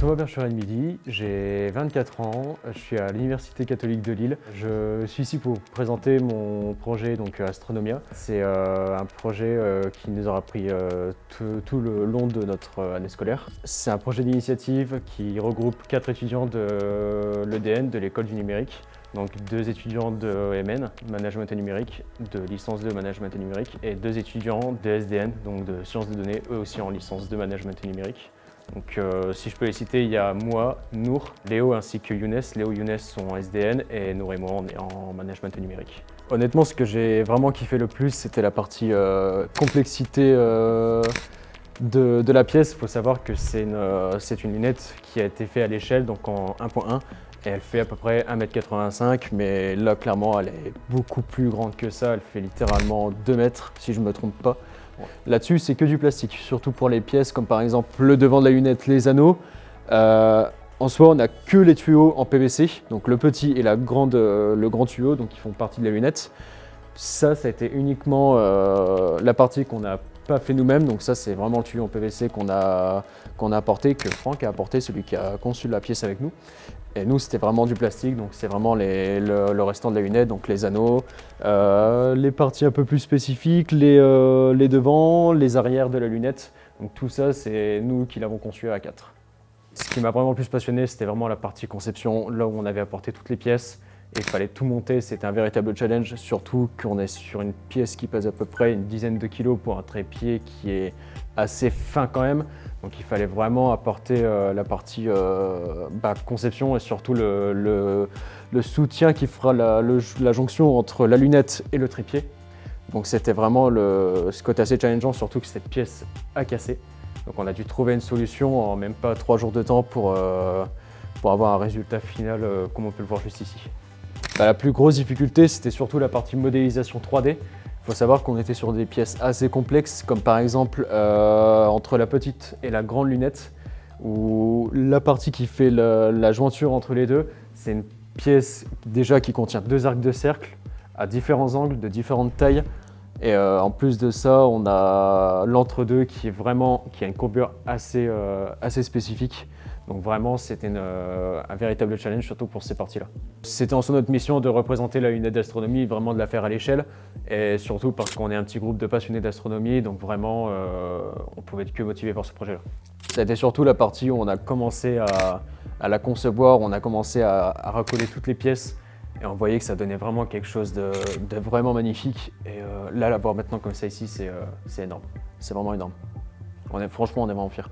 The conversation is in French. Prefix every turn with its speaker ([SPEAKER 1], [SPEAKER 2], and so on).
[SPEAKER 1] Thomas Bercheret-Midi, j'ai 24 ans, je suis à l'Université catholique de Lille. Je suis ici pour présenter mon projet donc Astronomia. C'est un projet qui nous aura pris tout le long de notre année scolaire. C'est un projet d'initiative qui regroupe 4 étudiants de l'EDN, de l'école du numérique. Donc 2 étudiants de MN, Management et Numérique, de licence de Management et Numérique, et 2 étudiants de SDN, donc de Sciences de Données, eux aussi en licence de Management et Numérique. Donc si je peux les citer, il y a moi, Nour, Léo ainsi que Younes. Léo et Younes sont en SDN et Nour et moi on est en Management et Numérique. Honnêtement, ce que j'ai vraiment kiffé le plus, c'était la partie complexité de la pièce. Il faut savoir que c'est une lunette qui a été faite à l'échelle, donc en 1.1. Et elle fait à peu près 1,85 m, mais là, clairement, elle est beaucoup plus grande que ça. Elle fait littéralement 2 mètres, si je ne me trompe pas. Là-dessus, c'est que du plastique, surtout pour les pièces, comme par exemple le devant de la lunette, les anneaux. En soi, on n'a que les tuyaux en PVC, donc le petit et le grand tuyau, donc qui font partie de la lunette. Ça a été uniquement la partie qu'on n'a pas fait nous-mêmes, donc ça c'est vraiment le tuyau en PVC qu'on a apporté, que Franck a apporté, celui qui a conçu la pièce avec nous. Et nous c'était vraiment du plastique, donc c'est vraiment le restant de la lunette, donc les anneaux, les parties un peu plus spécifiques, les devants, les arrières de la lunette. Donc tout ça c'est nous qui l'avons conçu à 4. Ce qui m'a vraiment le plus passionné, c'était vraiment la partie conception, là où on avait apporté toutes les pièces. Et il fallait tout monter, c'était un véritable challenge, surtout qu'on est sur une pièce qui pèse à peu près une dizaine de kilos pour un trépied qui est assez fin quand même. Donc il fallait vraiment apporter la partie conception et surtout le soutien qui fera la jonction entre la lunette et le trépied. Donc c'était vraiment ce côté assez challengeant, surtout que cette pièce a cassé. Donc on a dû trouver une solution en même pas 3 jours de temps pour avoir un résultat final comme on peut le voir juste ici. La plus grosse difficulté, c'était surtout la partie modélisation 3D. Il faut savoir qu'on était sur des pièces assez complexes, comme par exemple entre la petite et la grande lunette, où la partie qui fait la jointure entre les deux, c'est une pièce déjà qui contient 2 arcs de cercle à différents angles, de différentes tailles. Et en plus de ça, on a l'entre-deux qui a une courbure assez spécifique. Donc vraiment, c'était un véritable challenge, surtout pour ces parties-là. C'était en soi notre mission de représenter la lunette d'astronomie, vraiment de la faire à l'échelle. Et surtout parce qu'on est un petit groupe de passionnés d'astronomie, donc vraiment, on pouvait être que motivé par ce projet-là. C'était surtout la partie où on a commencé à la concevoir, on a commencé à recoller toutes les pièces. Et on voyait que ça donnait vraiment quelque chose de vraiment magnifique. Et là, la voir maintenant comme ça ici, c'est énorme. C'est vraiment énorme. Franchement, on est vraiment fiers.